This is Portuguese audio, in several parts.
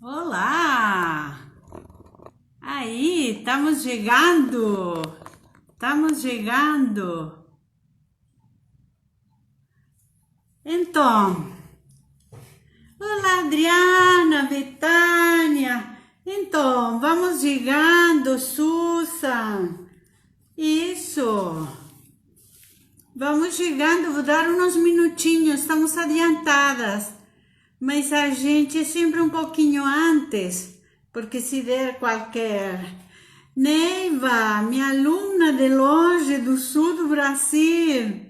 Olá! Aí, estamos chegando! Estamos chegando! Então, olá Adriana, Betânia! Então, vamos chegando, Susan! Isso! Vamos chegando, vou dar uns minutinhos, estamos adiantadas, mas a gente é sempre um pouquinho antes, porque se der qualquer... Neiva, minha aluna de longe, do sul do Brasil.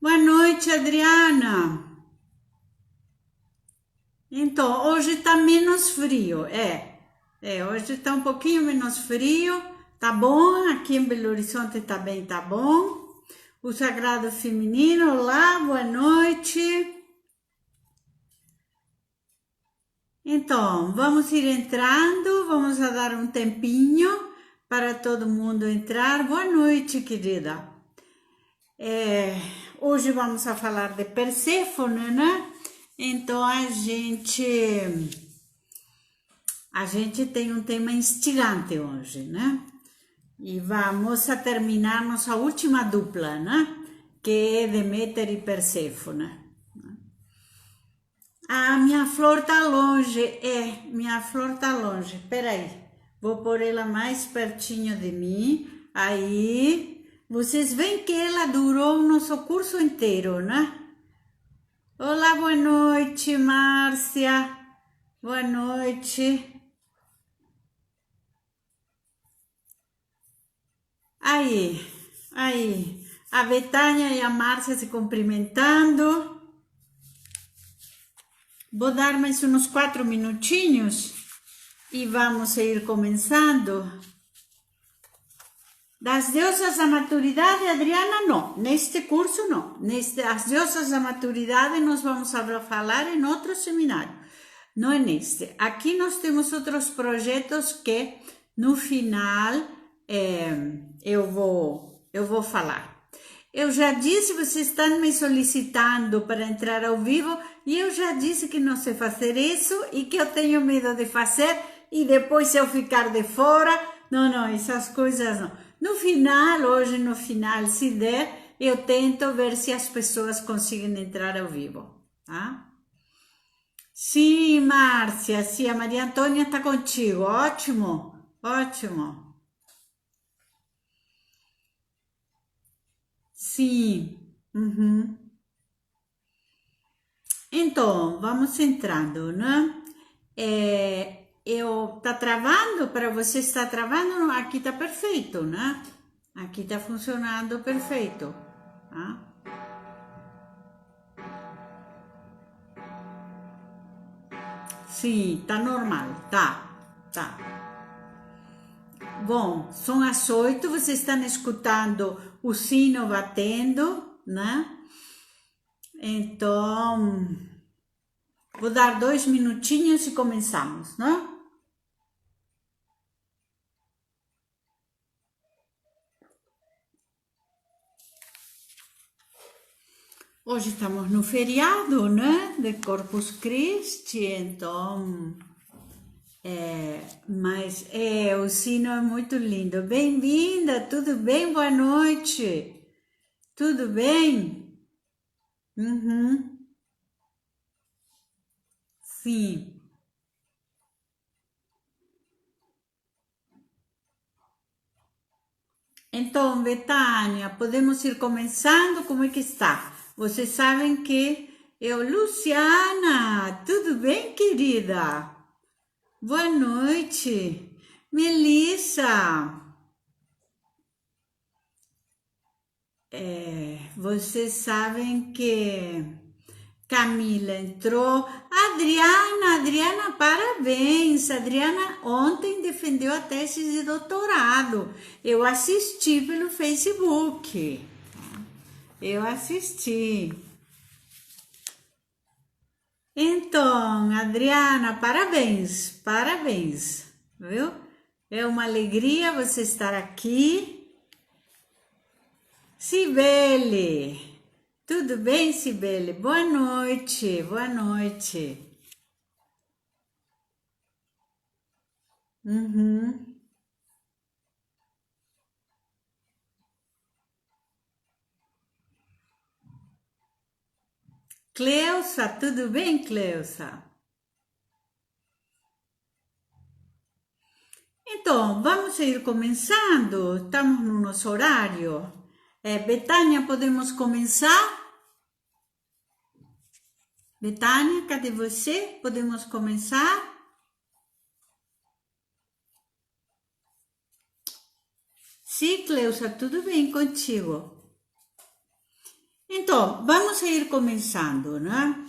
Boa noite, Adriana. Então, hoje tá menos frio, hoje tá um pouquinho menos frio, tá bom, aqui em Belo Horizonte também tá bom. O Sagrado Feminino, olá, boa noite. Então, vamos ir entrando, vamos dar um tempinho para todo mundo entrar. Boa noite, querida. Hoje vamos a falar de Perséfone, né? Então, a gente tem um tema instigante hoje, né? E vamos a terminar nossa última dupla, né? Que é Deméter e Perséfone. Ah, minha flor tá longe. Minha flor tá longe. Peraí, vou pôr ela mais pertinho de mim. Aí, vocês veem que ela durou o nosso curso inteiro, né? Olá, boa noite, Márcia. Boa noite. Aí. A Betânia e a Márcia se cumprimentando. Vou dar mais uns 4 minutinhos e vamos ir começando. Das deusas da maturidade, Adriana, não. Neste curso, não. As deusas da maturidade nós vamos falar em outro seminário. Não é neste. Aqui nós temos outros projetos que no final eu vou falar. Eu já disse, vocês estão me solicitando para entrar ao vivo e eu já disse que não sei fazer isso e que eu tenho medo de fazer e depois eu ficar de fora. Não, essas coisas não. Hoje no final, se der, eu tento ver se as pessoas conseguem entrar ao vivo, tá? Sim, Márcia, sim, a Maria Antônia está contigo, ótimo. Sim, Então, vamos entrando, né? Tá travando? Para você está travando? Aqui tá perfeito, né? Aqui tá funcionando perfeito, tá? Sim, tá normal, tá. Bom, são as 8, vocês estão escutando o sino batendo, né? Então, vou dar 2 minutinhos e começamos, né? Hoje estamos no feriado, né? De Corpus Christi, então... Mas o sino é muito lindo. Bem-vinda, tudo bem? Boa noite. Tudo bem? Sim. Então, Betânia, podemos ir começando? Como é que está? Vocês sabem que eu, Luciana, tudo bem, querida? Boa noite. Melissa, vocês sabem que Camila entrou. Adriana, parabéns. Adriana ontem defendeu a tese de doutorado. Eu assisti pelo Facebook. Eu assisti. Então, Adriana, parabéns, viu? É uma alegria você estar aqui. Cibele, tudo bem, Cibele? Boa noite. Uhum. Cleusa, tudo bem, Cleusa? Então, vamos ir começando. Estamos no nosso horário. Betânia, podemos começar? Betânia, cadê você? Podemos começar? Sim, Cleusa, tudo bem contigo? Então, vamos ir começando, né?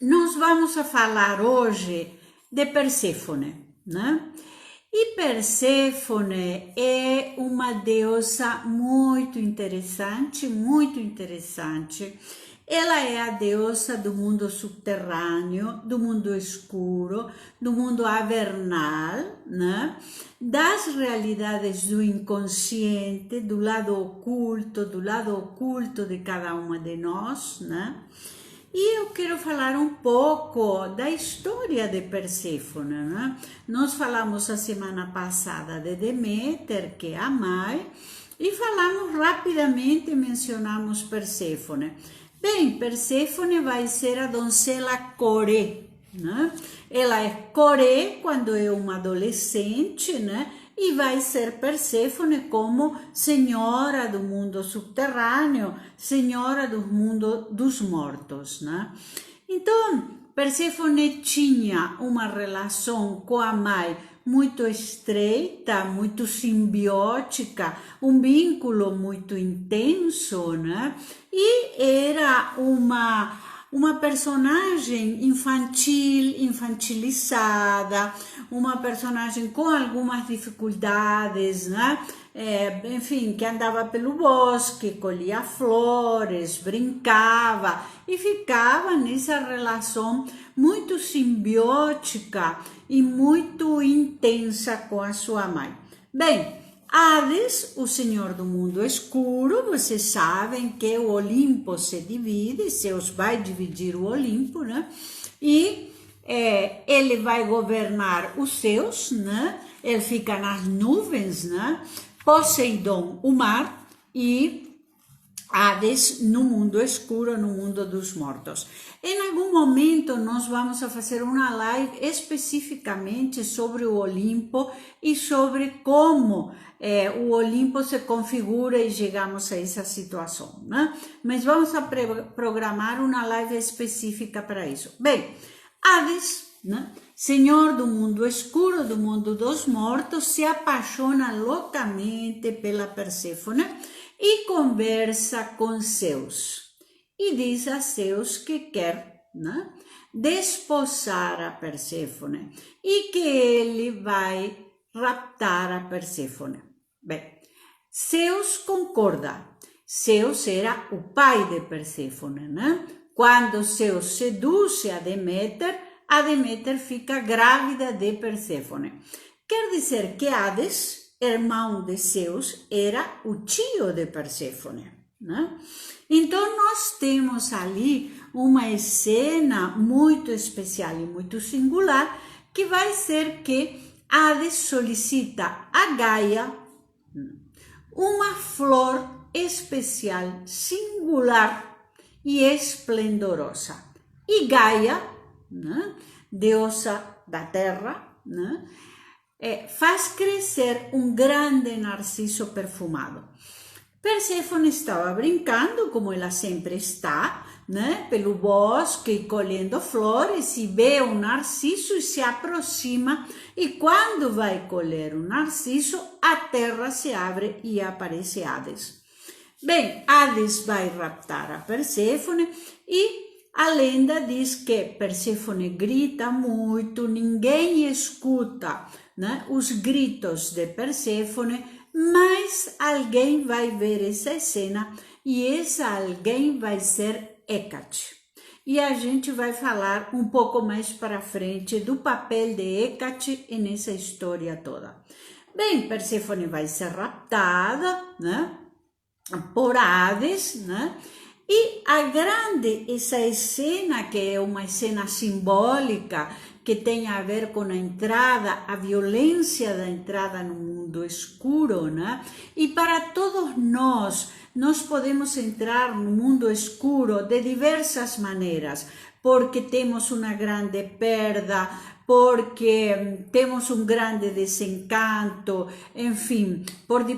Nós vamos a falar hoje de Perséfone, né? E Perséfone é uma deusa muito interessante, muito interessante. Ela é a deusa do mundo subterrâneo, do mundo escuro, do mundo avernal, né? Das realidades do inconsciente, do lado oculto de cada uma de nós, né? E eu quero falar um pouco da história de Perséfone, né? Nós falamos a semana passada de Deméter, que é a mãe, e falamos rapidamente, mencionamos Perséfone. Bem, Perséfone vai ser a donzela Coré, né? Ela é Coré quando é uma adolescente, né? E vai ser Perséfone como senhora do mundo subterrâneo, senhora do mundo dos mortos, né? Então, Perséfone tinha uma relação com a mãe muito estreita, muito simbiótica, um vínculo muito intenso, né? E era uma personagem infantil, infantilizada, uma personagem com algumas dificuldades, né? Enfim, que andava pelo bosque, colhia flores, brincava e ficava nessa relação muito simbiótica e muito intensa com a sua mãe. Bem, Hades, o senhor do mundo escuro, vocês sabem que o Olimpo se divide, Zeus vai dividir o Olimpo, né? E ele vai governar os céus, né? Ele fica nas nuvens, né? Poseidon, o mar, e Hades no mundo escuro, no mundo dos mortos. Em algum momento nós vamos a fazer uma live especificamente sobre o Olimpo e sobre como o Olimpo se configura e chegamos a essa situação, né? Mas vamos a programar uma live específica para isso. Bem, Hades, né? Senhor do mundo escuro, do mundo dos mortos, se apaixona loucamente pela Perséfone e conversa com Zeus. E diz a Zeus que quer, né, desposar a Perséfone e que ele vai raptar a Perséfone. Bem, Zeus concorda. Zeus era o pai de Perséfone, né? Quando Zeus seduz a Deméter fica grávida de Perséfone. Quer dizer que Hades, irmão de Zeus, era o tio de Perséfone, né? Então nós temos ali uma cena muito especial e muito singular, que vai ser que Hades solicita a Gaia uma flor especial, singular e esplendorosa. E Gaia, né, deusa da terra, né, faz crescer um grande narciso perfumado. Perséfone estava brincando, como ela sempre está, né, pelo bosque, colhendo flores, e vê um narciso e se aproxima, e quando vai colher o narciso, a terra se abre e aparece Hades. Bem, Hades vai raptar a Perséfone e a lenda diz que Perséfone grita muito, ninguém escuta, né, os gritos de Perséfone, mas alguém vai ver essa cena e essa alguém vai ser Hécate. E a gente vai falar um pouco mais para frente do papel de Hécate nessa história toda. Bem, Perséfone vai ser raptada, né, por Hades, né? E a grande, essa cena, que é uma cena simbólica, que tem a ver com a entrada, a violência da entrada no mundo escuro, né? E para todos nós podemos entrar no mundo escuro de diversas maneiras, porque temos uma grande perda, porque temos um grande desencanto, enfim,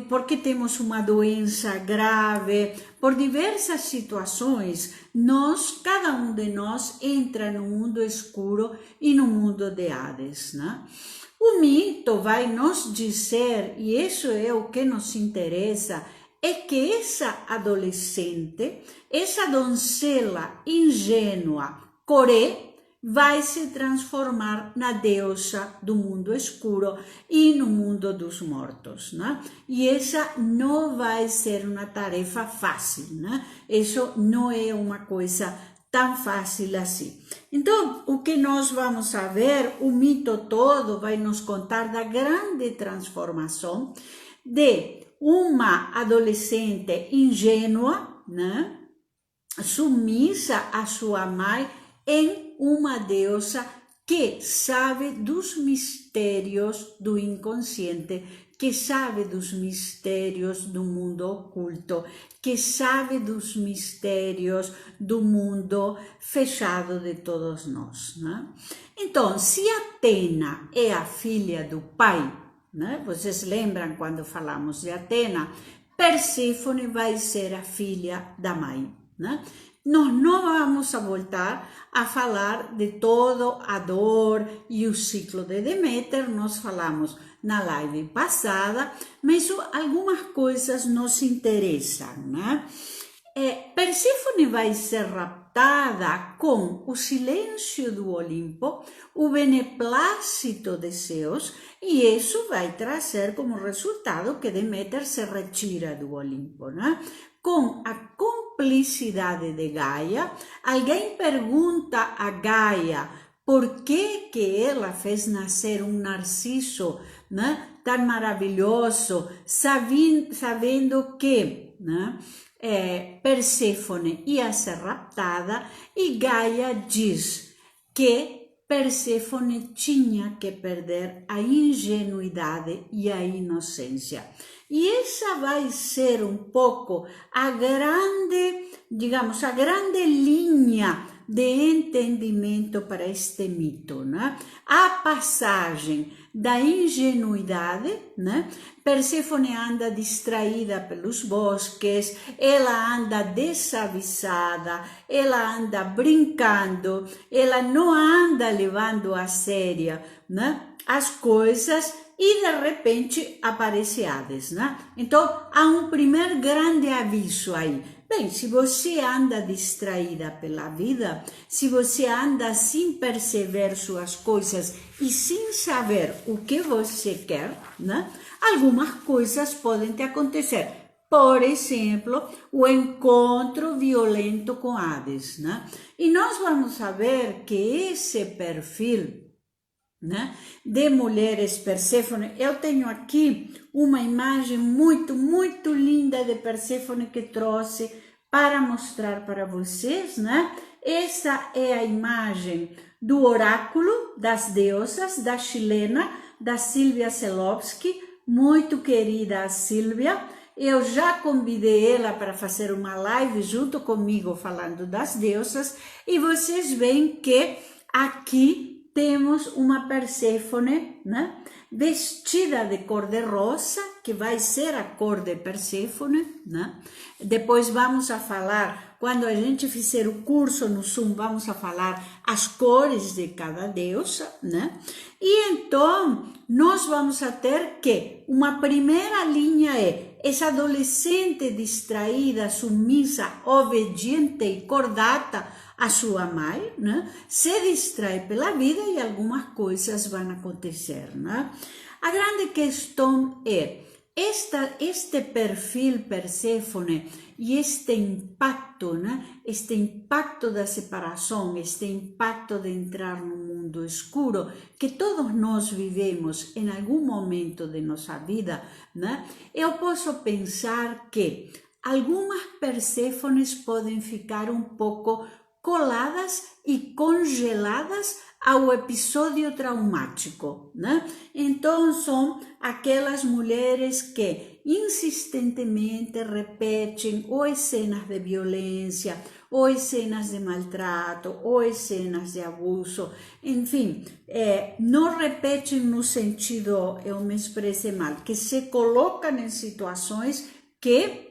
porque temos uma doença grave, por diversas situações, cada um de nós entra no mundo escuro e no mundo de Hades, né? O mito vai nos dizer, e isso é o que nos interessa, é que essa adolescente, essa donzela ingênua, Coré, vai se transformar na deusa do mundo escuro e no mundo dos mortos, né? E essa não vai ser uma tarefa fácil, né? Isso não é uma coisa tão fácil assim. Então, o que nós vamos a ver, o mito todo vai nos contar da grande transformação de uma adolescente ingênua, né? Submissa a sua mãe, em uma deusa que sabe dos mistérios do inconsciente, que sabe dos mistérios do mundo oculto, que sabe dos mistérios do mundo fechado de todos nós, né? Então, se Atena é a filha do pai, né? Vocês lembram quando falamos de Atena? Perséfone vai ser a filha da mãe, né? Nós não vamos a voltar a falar de toda a dor e o ciclo de Deméter, nós falamos na live passada, mas algumas coisas nos interessam, né? Perséfone vai ser raptada com o silêncio do Olimpo, o beneplácito de Zeus, e isso vai trazer como resultado que Deméter se retira do Olimpo, né? Com a cumplicidade de Gaia, alguém pergunta a Gaia por que ela fez nascer um narciso, né, tão maravilhoso, sabendo que, né, Perséfone ia ser raptada, e Gaia diz que Perséfone tinha que perder a ingenuidade e a inocência. E essa vai ser um pouco a grande, digamos, a grande linha de entendimento para este mito, né? A passagem da ingenuidade, né? Perséfone anda distraída pelos bosques, ela anda desavisada, ela anda brincando, ela não anda levando a sério, né, as coisas, e de repente aparece Hades, né? Então, há um primeiro grande aviso aí. Bem, se você anda distraída pela vida, se você anda sem perceber suas coisas e sem saber o que você quer, né? Algumas coisas podem te acontecer. Por exemplo, o encontro violento com Hades, né? E nós vamos ver que esse perfil, né, de mulheres Perséfone, eu tenho aqui uma imagem muito, muito linda de Perséfone que trouxe para mostrar para vocês, né? Essa é a imagem do oráculo das deusas, da chilena, da Silvia Celovsky, muito querida a Silvia. Eu já convidei ela para fazer uma live junto comigo falando das deusas, e vocês veem que aqui temos uma Perséfone, né, vestida de cor de rosa, que vai ser a cor de Perséfone, né? Depois vamos a falar, quando a gente fizer o curso no Zoom, vamos a falar as cores de cada deusa, né? E então, nós vamos a ter que uma primeira linha é essa adolescente distraída, submissa, obediente e cordata a sua mãe, né, se distrai pela vida e algumas coisas vão acontecer, né? A grande questão é este perfil Perséfone e este impacto, né? Este impacto da separação, este impacto de entrar no mundo escuro que todos nós vivemos em algum momento de nossa vida, né? Eu posso pensar que algumas Perséfones podem ficar um pouco coladas e congeladas ao episódio traumático, né? Então são aquelas mulheres que insistentemente repetem ou cenas de violência, ou cenas de maltrato, ou cenas de abuso, enfim, não repetem no sentido, eu me expressei mal, que se colocam em situações que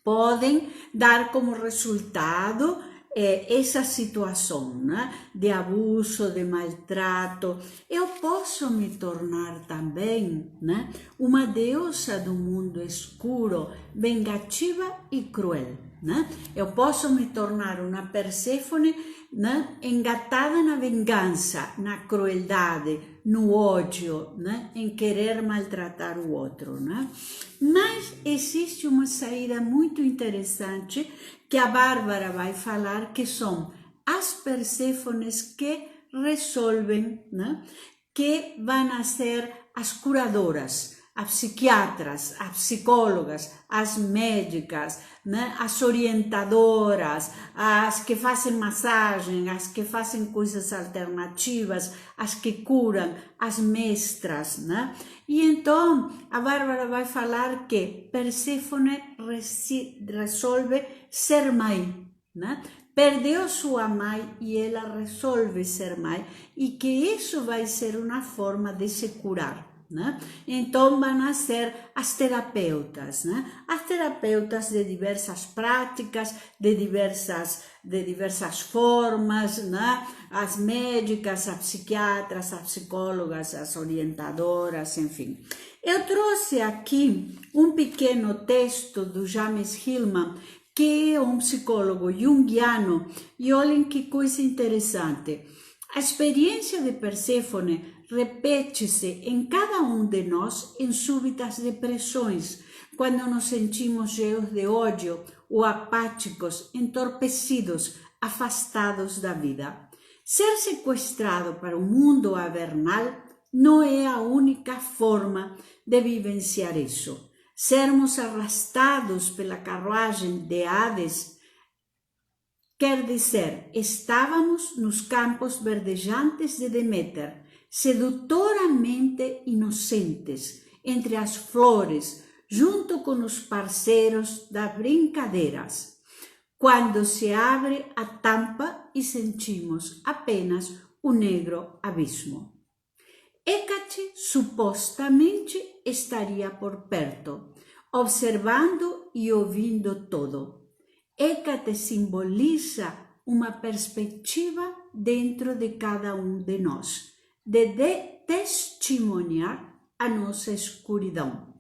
podem dar como resultado essa situação, né, de abuso, de maltrato. Eu posso me tornar também, né, uma deusa do mundo escuro, vingativa e cruel, né? Eu posso me tornar uma Perséfone, né, engatada na vingança, na crueldade, no ódio, né, em querer maltratar o outro, né? Mas existe uma saída muito interessante que a Bárbara vai falar, que são as Perséfones que resolvem, né, que vão ser as curadoras, as psiquiatras, as psicólogas, as médicas, né, as orientadoras, as que fazem massagem, as que fazem coisas alternativas, as que curam, as mestras, né? E então a Bárbara vai falar que Perséfone resolve ser mãe, né? Perdeu sua mãe e ela resolve ser mãe, e que isso vai ser uma forma de se curar, né? Então vão ser as terapeutas, né? As terapeutas de diversas práticas, de diversas formas, né? As médicas, as psiquiatras, as psicólogas, as orientadoras, enfim. Eu trouxe aqui um pequeno texto do James Hillman, que é um psicólogo junguiano, e olhem que coisa interessante. A experiência de Perséfone repete-se em cada um de nós em súbitas depressões, quando nos sentimos cheios de ódio ou apáticos, entorpecidos, afastados da vida. Ser sequestrado para o mundo avernal não é a única forma de vivenciar isso. Sermos arrastados pela carruagem de Hades quer dizer, estávamos nos campos verdejantes de Deméter, sedutoramente inocentes, entre as flores, junto com os parceiros das brincadeiras, quando se abre a tampa e sentimos apenas o negro abismo. Hécate supostamente estaria por perto, observando e ouvindo todo. Hécate simboliza uma perspectiva dentro de cada um de nós, de testemunhar a nossa escuridão.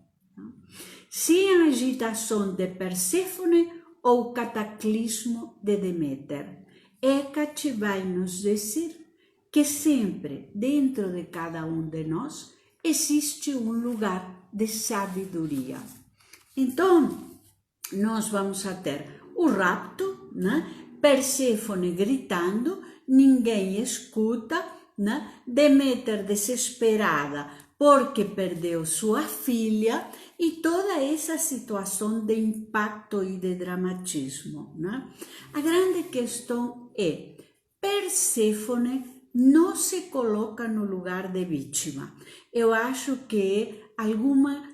Sem a agitação de Perséfone ou cataclismo de Deméter, Hécate vai nos dizer que sempre dentro de cada um de nós existe um lugar de sabedoria. Então, nós vamos a ter o rapto, né? Perséfone gritando, ninguém escuta, né? Deméter desesperada porque perdeu sua filha, e toda essa situação de impacto e de dramatismo, né? A grande questão é, Perséfone não se coloca no lugar de vítima. Eu acho que alguma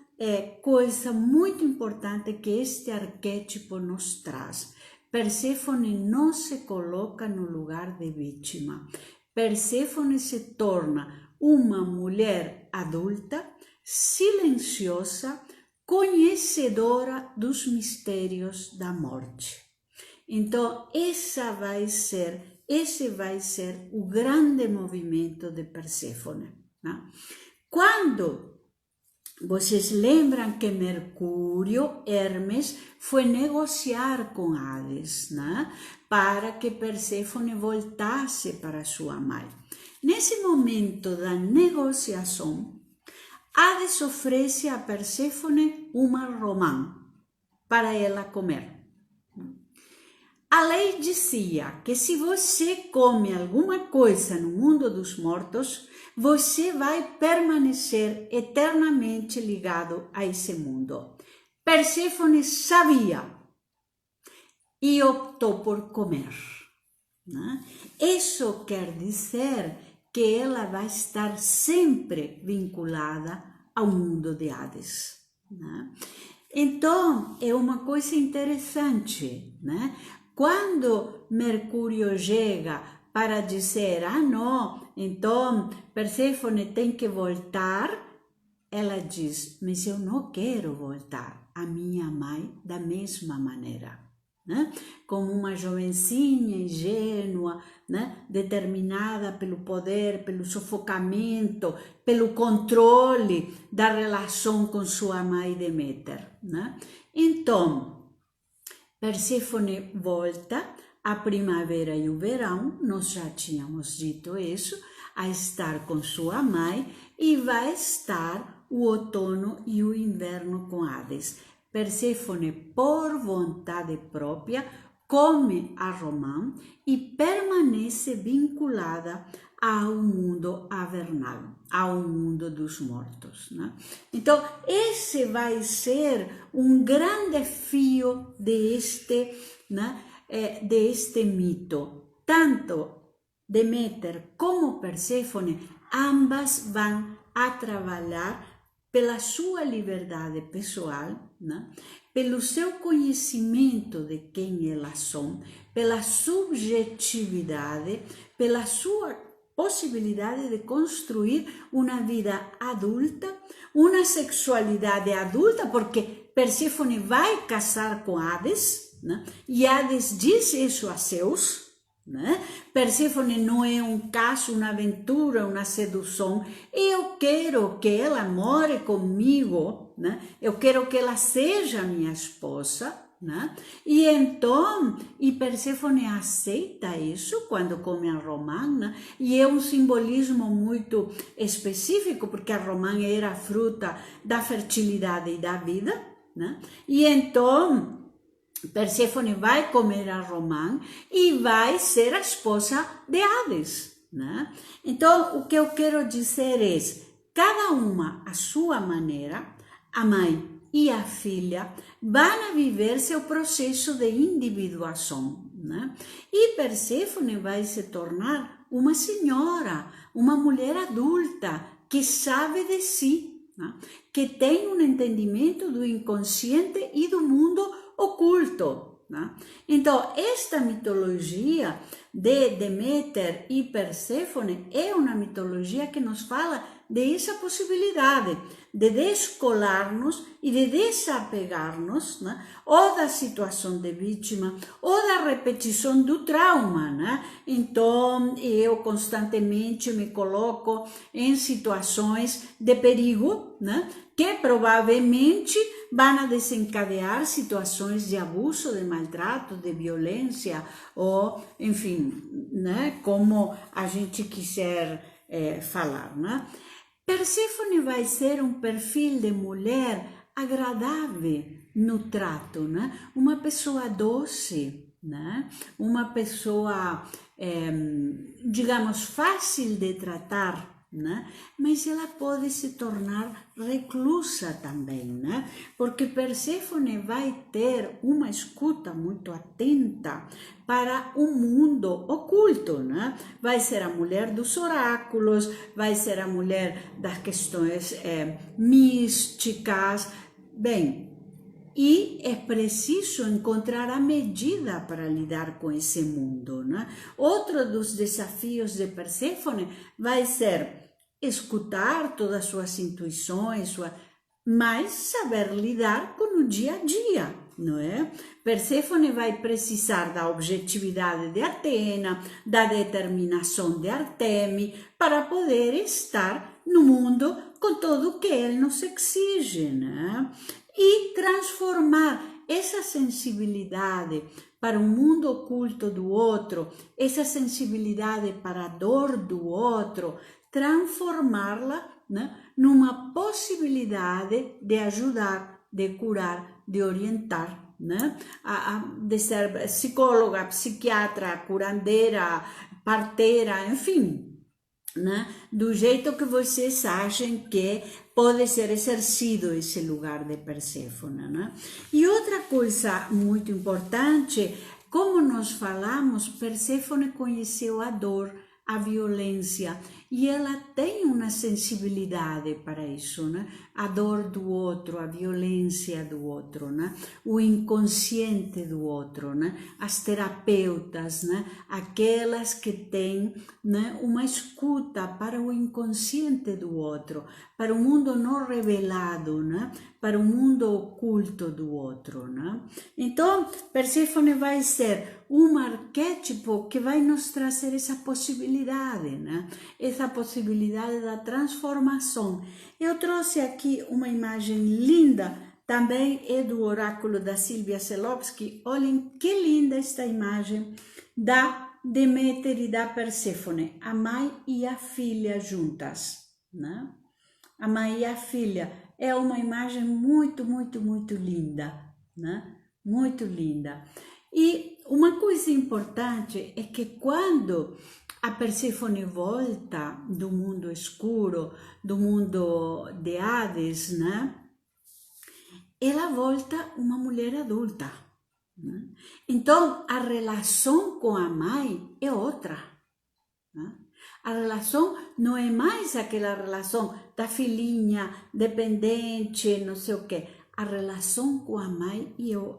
coisa muito importante que este arquétipo nos traz. Perséfone não se coloca no lugar de vítima. Perséfone se torna uma mulher adulta, silenciosa, conhecedora dos mistérios da morte. Então, esse vai ser o grande movimento de Perséfone, né? Quando vocês lembram que Mercúrio, Hermes, foi negociar com Hades, né? Para que Perséfone voltasse para sua mãe. Nesse momento da negociação, Hades oferece a Perséfone uma romã para ela comer. A lei dizia que se você come alguma coisa no mundo dos mortos, você vai permanecer eternamente ligado a esse mundo. Perséfone sabia e optou por comer. Né? Isso quer dizer que ela vai estar sempre vinculada ao mundo de Hades. Né? Então, é uma coisa interessante, né? Quando Mercúrio chega para dizer, não, então Perséfone tem que voltar, ela diz, mas eu não quero voltar à minha mãe da mesma maneira. Né? Como uma jovencinha ingênua, né? Determinada pelo poder, pelo sufocamento, pelo controle da relação com sua mãe Deméter. Né? Então, Perséfone volta a primavera e o verão, nós já tínhamos dito isso, a estar com sua mãe e vai estar o outono e o inverno com Hades. Perséfone, por vontade própria, come a Romã e permanece vinculada ao mundo avernal, ao mundo dos mortos. Né? Então, esse vai ser um grande fio deste, né, deste mito. Tanto Deméter como Perséfone, ambas vão a trabalhar pela sua liberdade pessoal, né? Pelo seu conhecimento de quem elas são, pela subjetividade, pela sua possibilidade de construir uma vida adulta, uma sexualidade adulta, porque Perséfone vai casar com Hades, né? E Hades diz isso a Zeus, né? Perséfone não é um caso, uma aventura, uma sedução. Eu quero que ela more comigo, né? Eu quero que ela seja minha esposa, né? E então, Perséfone aceita isso quando come a romã, né? E é um simbolismo muito específico, porque a romã era fruta da fertilidade e da vida, né? E então Perséfone vai comer a romã e vai ser a esposa de Hades, né? Então, o que eu quero dizer é, cada uma à sua maneira, a mãe e a filha vão viver seu processo de individuação, né? E Perséfone vai se tornar uma senhora, uma mulher adulta que sabe de si, né? Que tem um entendimento do inconsciente e do mundo oculto. Né? Então, esta mitologia de Deméter e Perséfone é uma mitologia que nos fala dessa possibilidade de descolar-nos e de desapegar-nos, né? Ou da situação de vítima, ou da repetição do trauma. Né? Então, eu constantemente me coloco em situações de perigo, né? Que provavelmente vão desencadear situações de abuso, de maltrato, de violência, ou, enfim, né? Como a gente quiser falar. Né? Perséfone vai ser um perfil de mulher agradável no trato, né? Uma pessoa doce, né? Uma pessoa, digamos, fácil de tratar, né? Mas ela pode se tornar reclusa também, né? Porque Perséfone vai ter uma escuta muito atenta para o mundo oculto, né? Vai ser a mulher dos oráculos, vai ser a mulher das questões místicas. Bem, e é preciso encontrar a medida para lidar com esse mundo, né? Outro dos desafios de Perséfone vai ser escutar todas as suas intuições, mas saber lidar com o dia a dia, não é? Perséfone vai precisar da objetividade de Atena, da determinação de Artemi, para poder estar no mundo com tudo o que ele nos exige, né? E transformar essa sensibilidade para o mundo oculto do outro, essa sensibilidade para a dor do outro, transformá-la, né, numa possibilidade de ajudar, de curar, de orientar, né? De ser psicóloga, psiquiatra, curandeira, parteira, enfim. né? Do jeito que vocês acham que pode ser exercido esse lugar de Perséfone, né? E outra coisa muito importante, como nós falamos, Perséfone conheceu a dor, a violência, e ela tem uma sensibilidade para isso, né? A dor do outro, a violência do outro, né? O inconsciente do outro, né? As terapeutas, né? Aquelas que têm, né, uma escuta para o inconsciente do outro, para o mundo não revelado, né? Para o mundo oculto do outro, né? Então, Perséfone vai ser um arquétipo que vai nos trazer essa possibilidade, né? Essa possibilidade da transformação. Eu trouxe aqui uma imagem linda, também é do oráculo da Silvia Celovsky. Olhem que linda esta imagem da Deméter e da Perséfone, a mãe e a filha juntas, né? A mãe e a filha é uma imagem muito, muito, muito linda, né? Muito linda. E uma coisa importante é que quando a Perséfone volta do mundo escuro, do mundo de Hades, né? Ela volta uma mulher adulta, né? Então, a relação com a mãe é outra, né? A relação não é mais aquela relação da filhinha dependente, não sei o quê. A relação com a mãe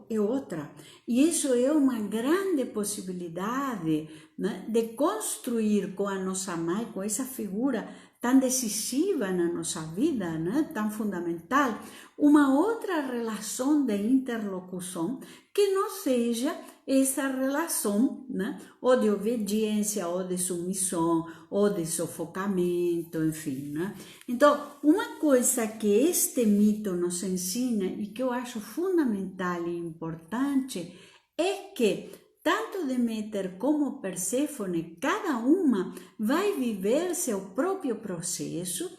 é outra. E isso é uma grande possibilidade, né, de construir com a nossa mãe, com essa figura tão decisiva na nossa vida, né, tão fundamental, uma outra relação de interlocução que não seja essa relação, né, ou de obediência, ou de submissão, ou de sufocamento, enfim, né? Então, uma coisa que este mito nos ensina e que eu acho fundamental e importante é que tanto Deméter como Perséfone, cada uma vai viver seu próprio processo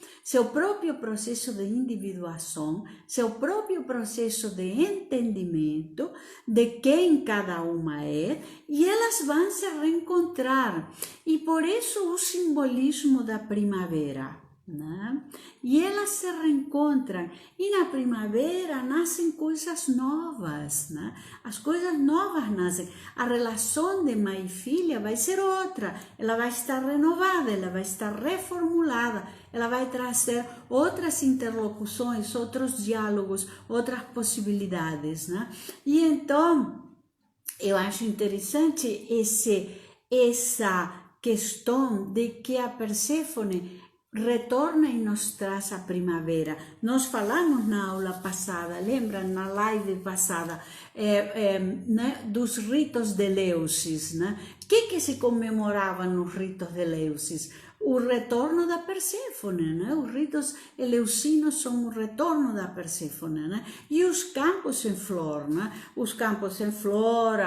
de individuação, seu próprio processo de entendimento de quem cada uma é, e elas vão se reencontrar. E por isso o simbolismo da primavera, né? E elas se reencontram, e na primavera nascem coisas novas, né? As coisas novas nascem. A relação de mãe e filha vai ser outra, ela vai estar renovada, ela vai estar reformulada, ela vai trazer outras interlocuções, outros diálogos, outras possibilidades, né? E então, eu acho interessante essa questão de que a Perséfone retorna e nos traz a primavera. Nós falamos na aula passada, lembra, na live passada, né, dos ritos de Eleusis, né? O que se comemorava nos ritos de Eleusis? O retorno da Perséfone, né? Os ritos eleusinos são o retorno da Perséfone, né? E os campos em flor, né? Os campos em flor,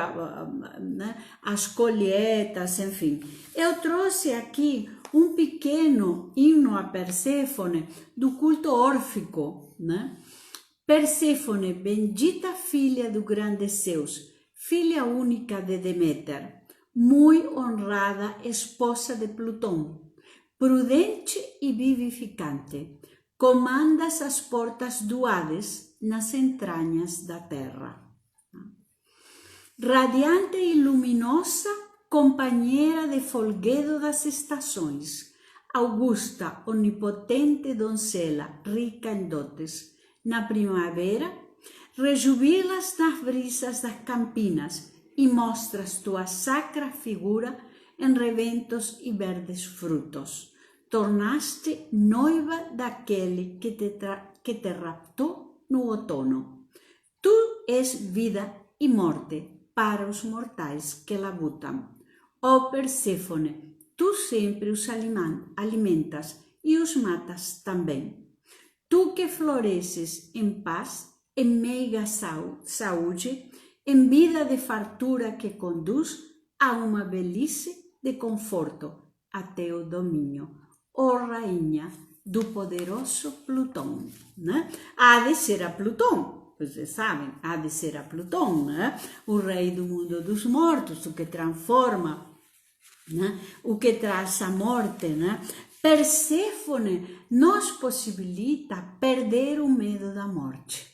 né? As colheitas, enfim. Eu trouxe aqui um pequeno hino a Perséfone do culto órfico, né? Perséfone, bendita filha do grande Zeus, filha única de Deméter, muito honrada esposa de Plutão, prudente e vivificante, comandas as portas do Hades nas entranhas da terra. Radiante e luminosa, companheira de folguedo das estações, augusta, onipotente donzela, rica em dotes, na primavera, rejubilas nas brisas das campinas e mostras tua sacra figura em reventos e verdes frutos. Tornaste noiva daquele que te raptou no outono. Tu és vida e morte para os mortais que labutam. Ó Perséfone, tu sempre os alimentas e os matas também. Tu que floresces em paz, em meiga saúde, em vida de fartura que conduz a uma velhice de conforto até o domínio. Ó Rainha do poderoso Plutão, né? Há de ser a Plutão, vocês sabem, há de ser a Plutão, né? O rei do mundo dos mortos, o que transforma, né? O que traz a morte, né? Perséfone nos possibilita perder o medo da morte.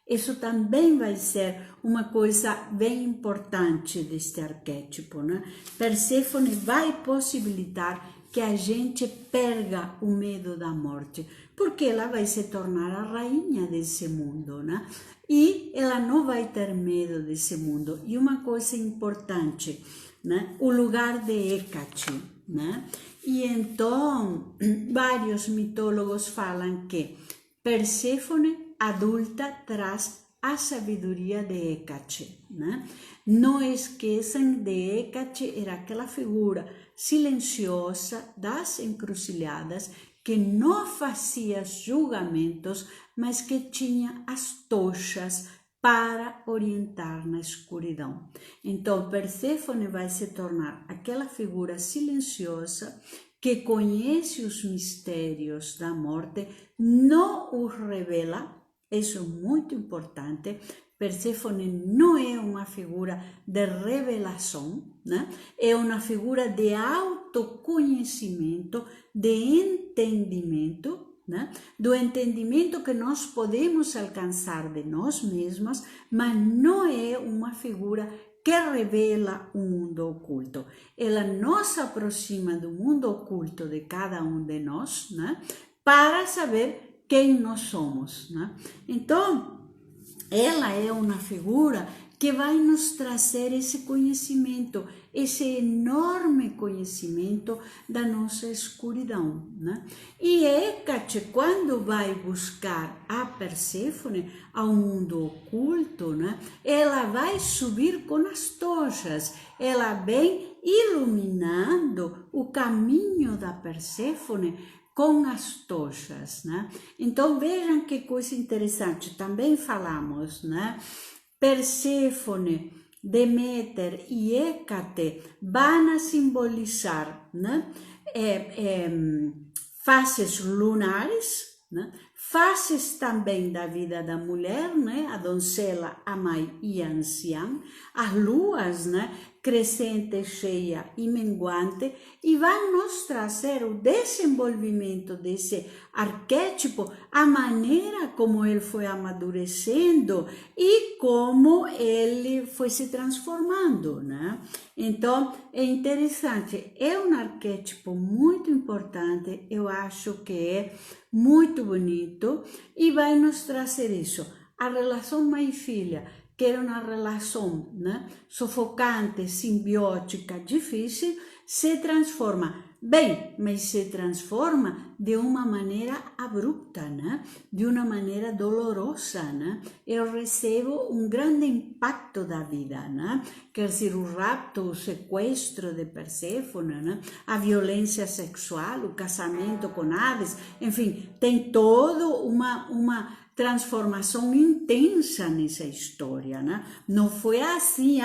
Isso também vai ser uma coisa bem importante deste arquétipo, né? Perséfone vai possibilitar que a gente perca o medo da morte, porque ela vai se tornar a rainha desse mundo, né? E ela não vai ter medo desse mundo. E uma coisa importante, né? O lugar de Hécate, né? E então, vários mitólogos falam que Perséfone adulta traz a sabedoria de Hécate, né? Não esqueçam de Hécate, era aquela figura silenciosa das encruzilhadas que não fazia julgamentos, mas que tinha as tochas para orientar na escuridão. Então, Perséfone vai se tornar aquela figura silenciosa que conhece os mistérios da morte, não os revela. Isso é muito importante. Perséfone não é uma figura de revelação, né? É uma figura de autoconhecimento, de entendimento, né? Do entendimento que nós podemos alcançar de nós mesmas, mas não é uma figura que revela o mundo oculto. Ela nos aproxima do mundo oculto de cada um de nós, né? Para saber quem nós somos, né? Então, ela é uma figura que vai nos trazer esse conhecimento, esse enorme conhecimento da nossa escuridão, né? E Hécate, quando vai buscar a Perséfone ao mundo oculto, né? Ela vai subir com as tochas, ela vem iluminando o caminho da Perséfone com as tochas, né? Então vejam que coisa interessante, também falamos, né? Perséfone, Deméter e Hécate vão simbolizar, né? Faces lunares, né? Faces também da vida da mulher, né? A doncela, a mãe e a anciã, as luas, né? Crescente, cheia e menguante, e vai nos trazer o desenvolvimento desse arquétipo, a maneira como ele foi amadurecendo e como ele foi se transformando, né? Então, é interessante, é um arquétipo muito importante, eu acho que é muito bonito e vai nos trazer isso, a relação mãe-filha, que era uma relação, né, sufocante, simbiótica, difícil, se transforma. Bem, mas se transforma de uma maneira abrupta, né? De uma maneira dolorosa, né? Eu recebo um grande impacto da vida, né? Quer dizer, o rapto, o sequestro de Perséfone, né? A violência sexual, o casamento com Hades, enfim, tem toda uma transformação intensa nessa história, né? Não foi assim,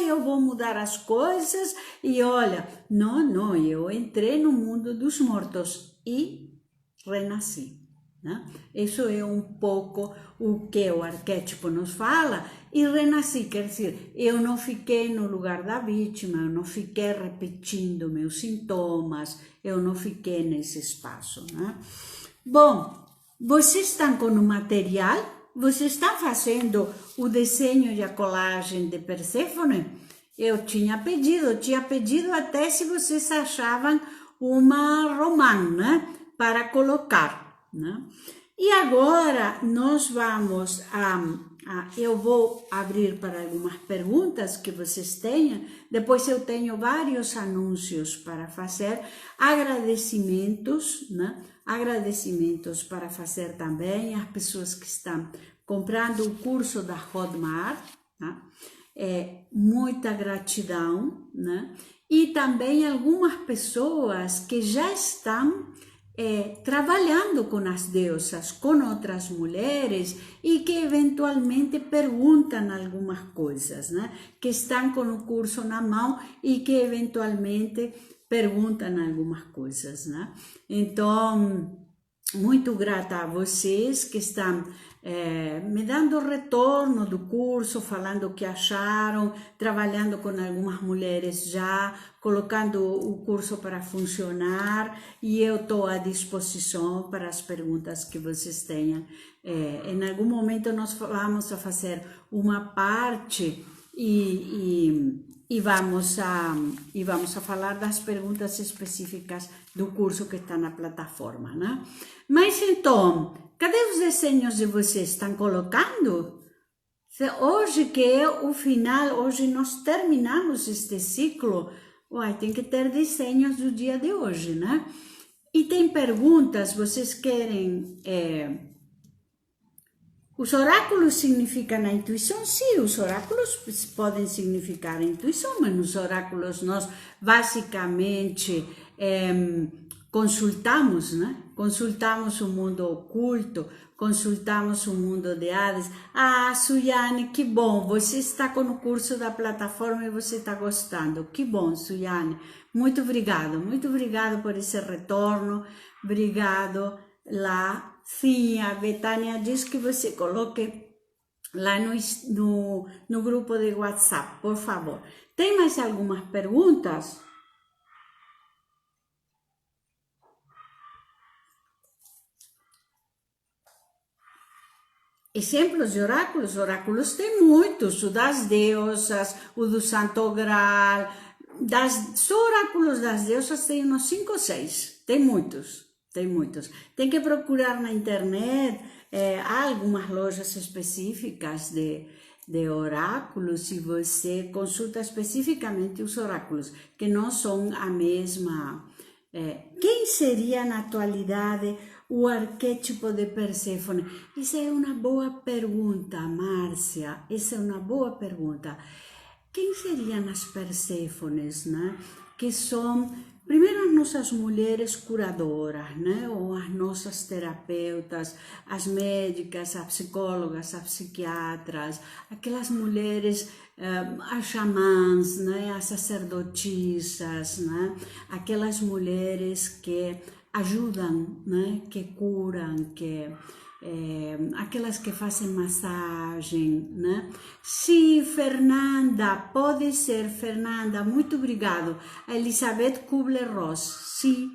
eu vou mudar as coisas e olha, não, eu entrei no mundo dos mortos e renasci, né? Isso é um pouco o que o arquétipo nos fala, e renasci, quer dizer, eu não fiquei no lugar da vítima, eu não fiquei repetindo meus sintomas, eu não fiquei nesse espaço, né? Bom, vocês estão com o material? Vocês estão fazendo o desenho e a colagem de Perséfone? Eu tinha pedido até se vocês achavam uma romã, né? Para colocar, né? E agora nós vamos eu vou abrir para algumas perguntas que vocês tenham. Depois eu tenho vários anúncios para fazer, agradecimentos, né? Agradecimentos para fazer também às pessoas que estão comprando o curso da Hotmart, né? Muita gratidão, né? E também algumas pessoas que já estão trabalhando com as deusas, com outras mulheres e que eventualmente perguntam algumas coisas, né? Que estão com o curso na mão e que eventualmente perguntam algumas coisas, né? Então, muito grata a vocês que estão me dando retorno do curso, falando o que acharam, trabalhando com algumas mulheres já, colocando o curso para funcionar, e eu estou à disposição para as perguntas que vocês tenham. Em algum momento nós vamos a fazer uma parte e vamos a falar das perguntas específicas do curso que está na plataforma, né? Mas então, cadê os desenhos que vocês estão colocando? Hoje que é o final, hoje nós terminamos este ciclo, tem que ter desenhos do dia de hoje, né? E tem perguntas, vocês querem... Os oráculos significam a intuição? Sim, os oráculos podem significar a intuição, mas nos oráculos nós basicamente consultamos, né? Consultamos o mundo oculto, consultamos o mundo de Hades. Suyane, que bom, você está com o curso da plataforma e você está gostando. Que bom, Suyane. Muito obrigado por esse retorno, obrigado lá. Sim, a Betânia diz que você coloque lá no grupo de WhatsApp, por favor. Tem mais algumas perguntas? Exemplos de oráculos? Oráculos tem muitos, o das deusas, o do Santo Graal. Só oráculos das deusas tem uns 5 ou 6, tem muitos. Tem que procurar na internet, há algumas lojas específicas de oráculos e você consulta especificamente os oráculos, que não são a mesma. Quem seria na atualidade o arquétipo de Perséfone? Essa é uma boa pergunta, Márcia, essa é uma boa pergunta. Quem seriam as Perséfones, né? Que são... Primeiro, as nossas mulheres curadoras, né? Ou as nossas terapeutas, as médicas, as psicólogas, as psiquiatras, aquelas mulheres, as xamãs, né? As sacerdotisas, né? Aquelas mulheres que ajudam, né? Que curam, aquelas que fazem massagem, né? Sim, Fernanda, pode ser, Fernanda, muito obrigado. A Elizabeth Kubler-Ross, sim,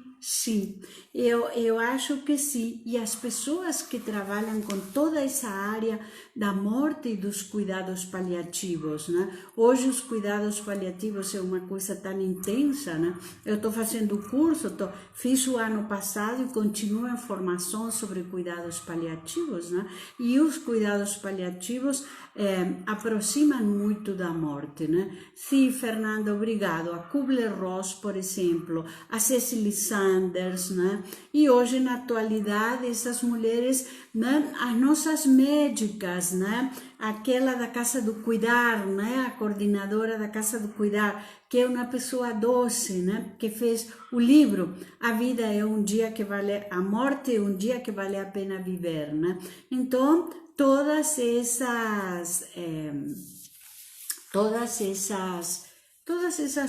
eu acho que sim, e as pessoas que trabalham com toda essa área da morte e dos cuidados paliativos, né? Hoje os cuidados paliativos é uma coisa tão intensa, né? Eu estou fazendo o curso, fiz o ano passado e continuo em formação sobre cuidados paliativos, né? E os cuidados paliativos aproximam muito da morte, né? Sim, Fernanda, obrigado. A Kubler-Ross, por exemplo, a Cecily Sanders, né? E hoje, na atualidade, essas mulheres, né? As nossas médicas, né? Aquela da Casa do Cuidar, né? A coordenadora da Casa do Cuidar, que é uma pessoa doce, né? Que fez o livro A Vida é um Dia que Vale, a Morte é um Dia que Vale a Pena Viver, né? Então, todas essas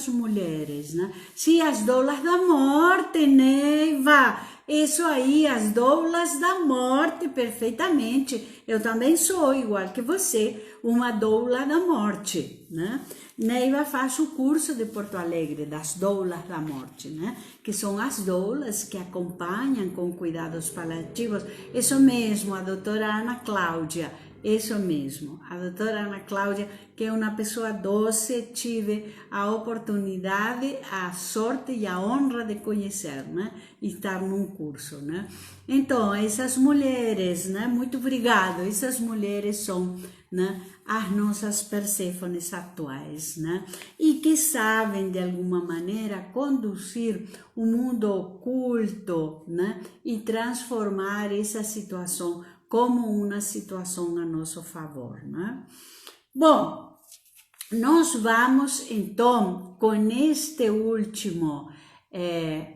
mulheres, né? Sim, as doulas da morte, Neiva, isso aí, as doulas da morte, perfeitamente. Eu também sou, igual que você, uma doula da morte, né? Neiva faz o curso de Porto Alegre, das doulas da morte, né? Que são as doulas que acompanham com cuidados paliativos. Isso mesmo, a doutora Ana Cláudia. Isso mesmo, a doutora Ana Cláudia, que é uma pessoa doce, tive a oportunidade, a sorte e a honra de conhecer, né? E estar num curso, né? Então, essas mulheres, né? Muito obrigado, essas mulheres são, né? As nossas Perséfones atuais, né? E que sabem, de alguma maneira, conduzir o mundo oculto, né? E transformar essa situação como uma situação a nosso favor, né? Bom, nós vamos então com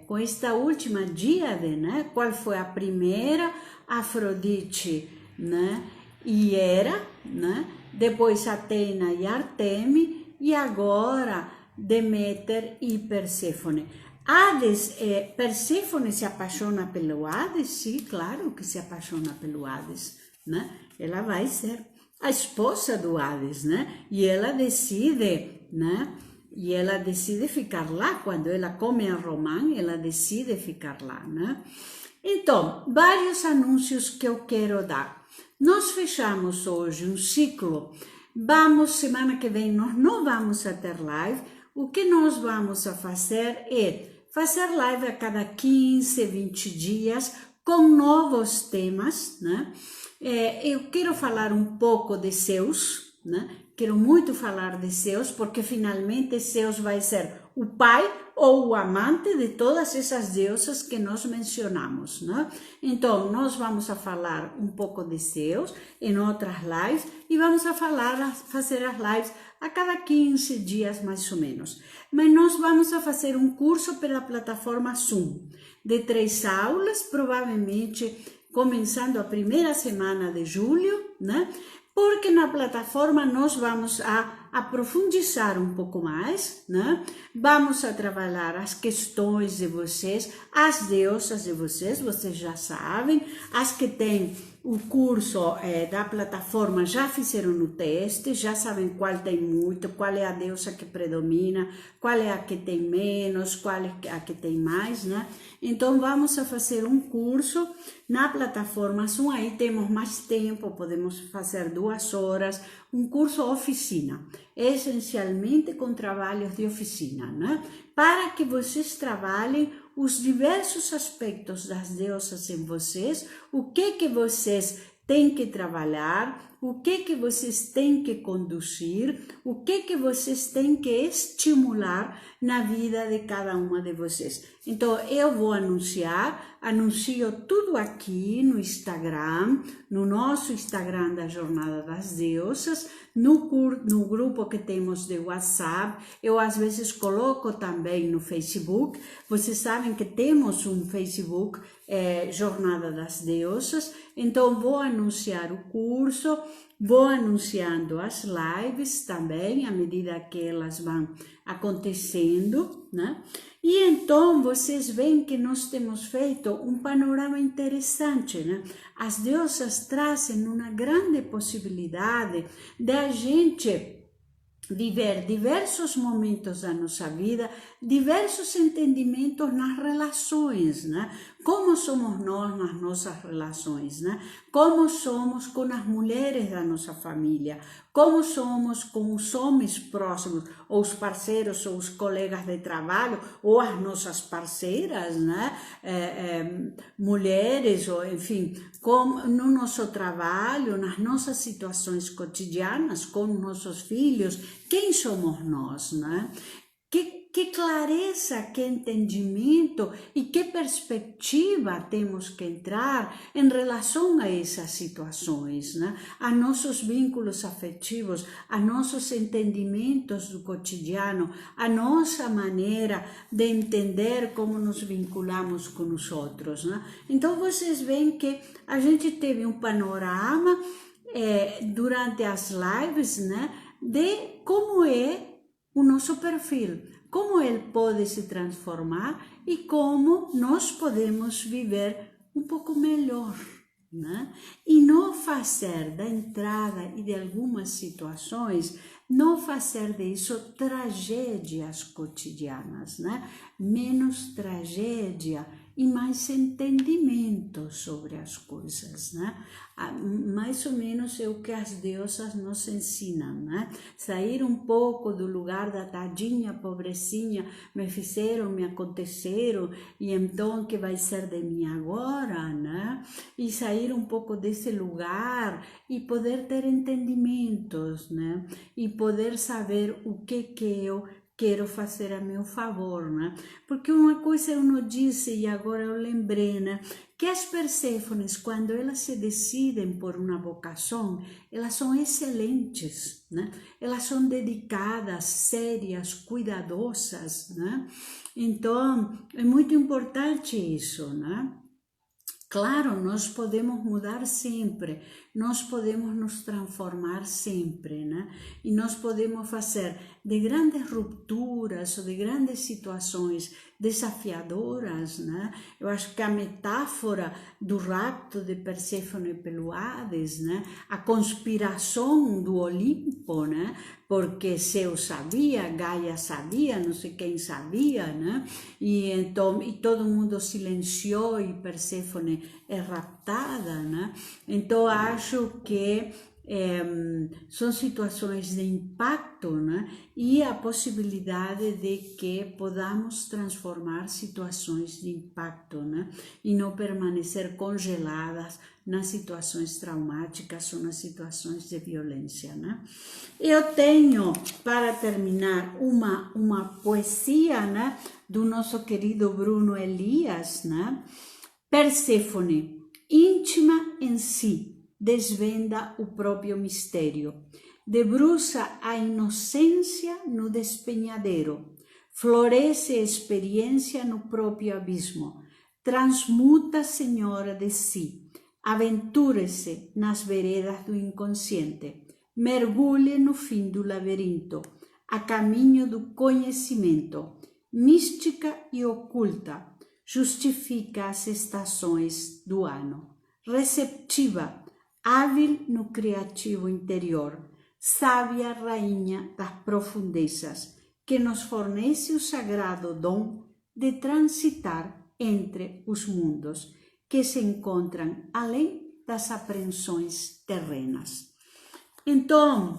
com esta última díade, né? Qual foi a primeira? Afrodite, né? E Hera, né? Depois Atena e Artemi, e agora Deméter e Perséfone. Hades, Perséfone se apaixona pelo Hades? Sim, claro que se apaixona pelo Hades, né? Ela vai ser a esposa do Hades, né? E ela decide, né? E ela decide ficar lá. Quando ela come a romã, ela decide ficar lá, né? Então, vários anúncios que eu quero dar. Nós fechamos hoje um ciclo. Semana que vem, nós não vamos a ter live. O que nós vamos a fazer é fazer live a cada 15, 20 dias com novos temas, né? Eu quero falar um pouco de Zeus, né? Quero muito falar de Zeus, porque finalmente Zeus vai ser o pai ou o amante de todas essas deusas que nós mencionamos, né? Então, nós vamos a falar um pouco de Zeus em outras lives e vamos a fazer as lives a cada 15 dias mais ou menos. Mas nós vamos a fazer um curso pela plataforma Zoom, de 3 aulas, provavelmente começando a primeira semana de julho, né? Porque na plataforma nós vamos a profundizar um pouco mais, né? Vamos a trabalhar as questões de vocês, as deusas de vocês já sabem, as que têm o curso da plataforma já fizeram o teste, já sabem qual tem muito, qual é a deusa que predomina, qual é a que tem menos, qual é a que tem mais, né? Então, vamos a fazer um curso na plataforma Zoom, aí temos mais tempo, podemos fazer 2 horas, um curso oficina, essencialmente com trabalhos de oficina, né? Para que vocês trabalhem os diversos aspectos das deusas em vocês, o que vocês têm que trabalhar, o que vocês têm que conduzir, o que vocês têm que estimular na vida de cada uma de vocês. Então, eu vou anuncio tudo aqui no Instagram, no nosso Instagram da Jornada das Deusas, no grupo que temos de WhatsApp, eu às vezes coloco também no Facebook. Vocês sabem que temos um Facebook, Jornada das Deusas, então vou anunciar o curso, vou anunciando as lives também, à medida que elas vão acontecendo, né? E então vocês veem que nós temos feito um panorama interessante, né? As deusas trazem uma grande possibilidade de a gente viver diversos momentos da nossa vida, diversos entendimentos nas relações, né? Como somos nós nas nossas relações, né? Como somos com as mulheres da nossa família, como somos com os homens próximos, ou os parceiros, ou os colegas de trabalho, ou as nossas parceiras, né? Mulheres, ou enfim, como no nosso trabalho, nas nossas situações cotidianas, com nossos filhos, quem somos nós, né? Que clareza, que entendimento e que perspectiva temos que entrar em relação a essas situações, né? A nossos vínculos afetivos, a nossos entendimentos do cotidiano, a nossa maneira de entender como nos vinculamos com os outros, né? Então, vocês veem que a gente teve um panorama durante as lives, né? De como é o nosso perfil, como ele pode se transformar e como nós podemos viver um pouco melhor, né? E não fazer da entrada e de algumas situações, não fazer disso tragédias cotidianas, né? Menos tragédia e mais entendimento sobre as coisas, né? Mais ou menos é o que as deusas nos ensinam, né? Sair um pouco do lugar da tadinha, pobrecinha, me fizeram, me aconteceram, e então o que vai ser de mim agora, né? E sair um pouco desse lugar e poder ter entendimentos, né? E poder saber o que eu quero fazer a meu favor, né? Porque uma coisa eu não disse e agora eu lembrei, né? Que as Perséfones, quando elas se decidem por uma vocação, elas são excelentes, né? Elas são dedicadas, sérias, cuidadosas, né? Então, é muito importante isso, né? Claro, nós podemos mudar sempre, nós podemos nos transformar sempre, né? E nós podemos fazer de grandes rupturas ou de grandes situações desafiadoras, né? Eu acho que a metáfora do rapto de Perséfone pelo Hades, né? A conspiração do Olimpo, né? Porque Zeus sabia, Gaia sabia, não sei quem sabia, né? E então todo mundo silenciou e Perséfone é raptada, né? Então acho que são situações de impacto, né? E a possibilidade de que podamos transformar situações de impacto, né? E não permanecer congeladas nas situações traumáticas ou nas situações de violência, né? Eu tenho, para terminar, uma poesia, né? Do nosso querido Bruno Elias, né? Perséfone, íntima em si, desvenda o próprio mistério, debruça a inocência no despenhadeiro, floresce a experiência no próprio abismo, transmuta senhora de si, aventure-se nas veredas do inconsciente, mergulhe no fim do labirinto, a caminho do conhecimento, mística e oculta, justifica as estações do ano, receptiva, hábil no criativo interior, sábia rainha das profundezas, que nos fornece o sagrado dom de transitar entre os mundos que se encontram além das apreensões terrenas. Então,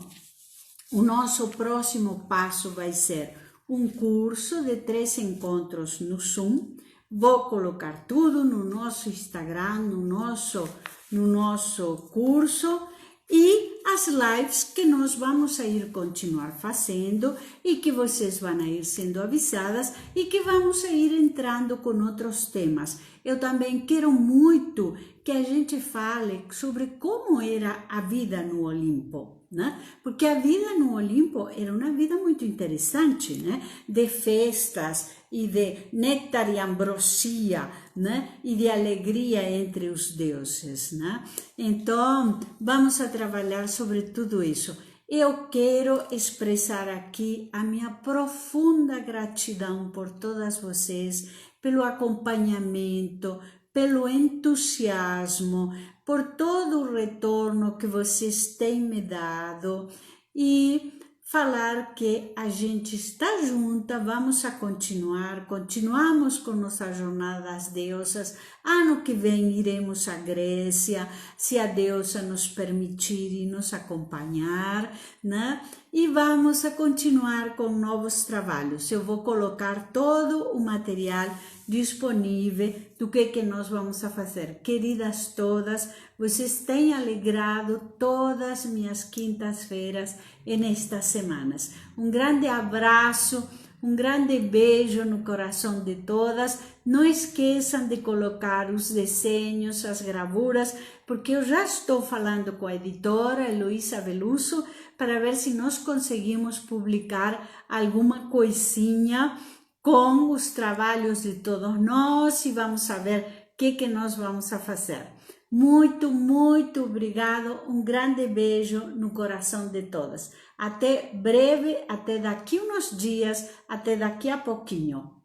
o nosso próximo passo vai ser um curso de 3 encontros no Zoom. Vou colocar tudo no nosso Instagram, no nosso curso, e as lives que nós vamos a ir continuar fazendo e que vocês vão a ir sendo avisadas e que vamos a ir entrando com outros temas. Eu também quero muito que a gente fale sobre como era a vida no Olimpo, né? Porque a vida no Olimpo era uma vida muito interessante, né? De festas e de néctar e ambrosia, né? E de alegria entre os deuses, né? Então, vamos a trabalhar sobre tudo isso. Eu quero expressar aqui a minha profunda gratidão por todas vocês, pelo acompanhamento, pelo entusiasmo, por todo o retorno que vocês têm me dado e falar que a gente está junta, vamos a continuamos com nossa jornada das deusas. Ano que vem iremos à Grécia, se a deusa nos permitir e nos acompanhar, né? E vamos a continuar com novos trabalhos. Eu vou colocar todo o material disponível do que nós vamos a fazer. Queridas todas, vocês têm alegrado todas minhas quintas-feiras nestas semanas. Um grande abraço, um grande beijo no coração de todas. Não esqueçam de colocar os desenhos, as gravuras, porque eu já estou falando com a editora Heloísa Veluso para ver se nós conseguimos publicar alguma coisinha com os trabalhos de todos nós e vamos saber o que nós vamos a fazer. Muito, muito obrigado, um grande beijo no coração de todas. Até breve, até daqui uns dias, até daqui a pouquinho.